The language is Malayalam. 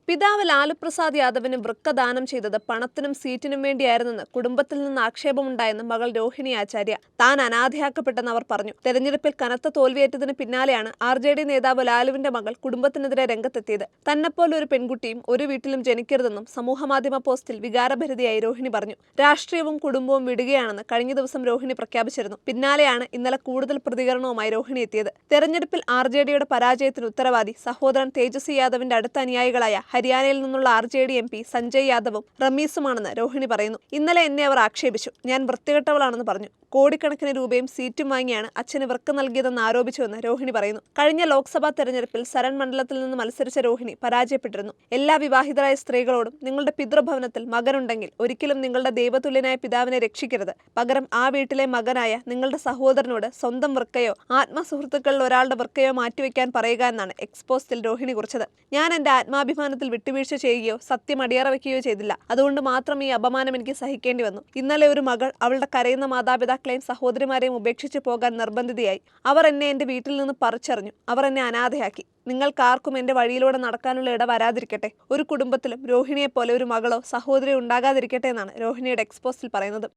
പിതാവ് ലാലു പ്രസാദ് യാദവിന് വൃക്ക ദാനം ചെയ്തത് പണത്തിനും സീറ്റിനും വേണ്ടിയായിരുന്നെന്ന് കുടുംബത്തിൽ നിന്ന് ആക്ഷേപമുണ്ടായെന്ന് മകൾ രോഹിണി ആചാര്യ. താൻ അനാഥയാക്കപ്പെട്ടെന്ന് അവർ പറഞ്ഞു. തെരഞ്ഞെടുപ്പിൽ കനത്ത തോൽവിയേറ്റതിന് പിന്നാലെയാണ് RJD നേതാവ് ലാലുവിന്റെ മകൾ കുടുംബത്തിനെതിരെ രംഗത്തെത്തിയത്. തന്നെപ്പോലെ ഒരു പെൺകുട്ടിയും ഒരു വീട്ടിലും ജനിക്കരുതെന്നും സമൂഹമാധ്യമ പോസ്റ്റിൽ വികാരഭരിതയായി രോഹിണി പറഞ്ഞു. രാഷ്ട്രീയവും കുടുംബവും വിടുകയാണെന്ന് കഴിഞ്ഞ ദിവസം രോഹിണി പ്രഖ്യാപിച്ചിരുന്നു. പിന്നാലെയാണ് ഇന്നലെ കൂടുതൽ പ്രതികരണവുമായി രോഹിണി എത്തിയത്. തെരഞ്ഞെടുപ്പിൽ RJDയുടെ പരാജയത്തിന് ഉത്തരവാദി സഹോദരൻ തേജസ്വി യാദവിന്റെ അടുത്ത അനുയായികളായ ഹരിയാനയിൽ നിന്നുള്ള RJD MP സഞ്ജയ് യാദവും റമീസുമാണെന്ന് രോഹിണി പറയുന്നു. ഇന്നലെ എന്നെ അവർ ആക്ഷേപിച്ചു. ഞാൻ വൃത്തികെട്ടവളാണെന്ന് പറഞ്ഞു. കോടിക്കണക്കിന് രൂപയും സീറ്റും വാങ്ങിയാണ് അച്ഛന് വൃക്ക നൽകിയതെന്ന് ആരോപിച്ചുവെന്ന് രോഹിണി പറയുന്നു. കഴിഞ്ഞ ലോക്സഭാ തെരഞ്ഞെടുപ്പിൽ സരൺ മണ്ഡലത്തിൽ നിന്ന് മത്സരിച്ച രോഹിണി പരാജയപ്പെട്ടിരുന്നു. എല്ലാ വിവാഹിതരായ സ്ത്രീകളോടും നിങ്ങളുടെ പിതൃഭവനത്തിൽ മകനുണ്ടെങ്കിൽ ഒരിക്കലും നിങ്ങളുടെ ദൈവതുല്യനായ പിതാവിനെ രക്ഷിക്കരുത്. പകരം ആ വീട്ടിലെ മകനായ നിങ്ങളുടെ സഹോദരനോട് സ്വന്തം വൃക്കയോ ആത്മസുഹൃത്തുക്കളിൽ ഒരാളുടെ വൃക്കയോ മാറ്റിവെക്കാൻ പറയുക എന്നാണ് എക്സ്പോസ്റ്റിൽ രോഹിണി കുറിച്ചത്. ഞാൻ എന്റെ ആത്മാഭിമാനത്തിൽ വിട്ടുവീഴ്ച ചെയ്യുകയോ സത്യം അടിയറ വയ്ക്കുകയോ ചെയ്തില്ല. അതുകൊണ്ട് മാത്രം ഈ അപമാനം എനിക്ക് സഹിക്കേണ്ടി വന്നു. ഇന്നലെ ഒരു മകൾ അവളുടെ കരയുന്ന മാതാപിതാക്കളെയും സഹോദരിമാരെയും ഉപേക്ഷിച്ച് പോകാൻ നിർബന്ധിതയായി. അവർ എന്നെ എന്റെ വീട്ടിൽ നിന്ന് പറിച്ചെറിഞ്ഞു. അവർ എന്നെ അനാഥയാക്കി. നിങ്ങൾക്കാർക്കും എന്റെ വഴിയിലൂടെ നടക്കാനുള്ള ഇട വരാതിരിക്കട്ടെ. ഒരു കുടുംബത്തിലും രോഹിണിയെപ്പോലെ ഒരു മകളോ സഹോദരിയോ ഉണ്ടാകാതിരിക്കട്ടെ എന്നാണ് രോഹിണിയുടെ എക്സ്പോസ്റ്റിൽ പറയുന്നത്.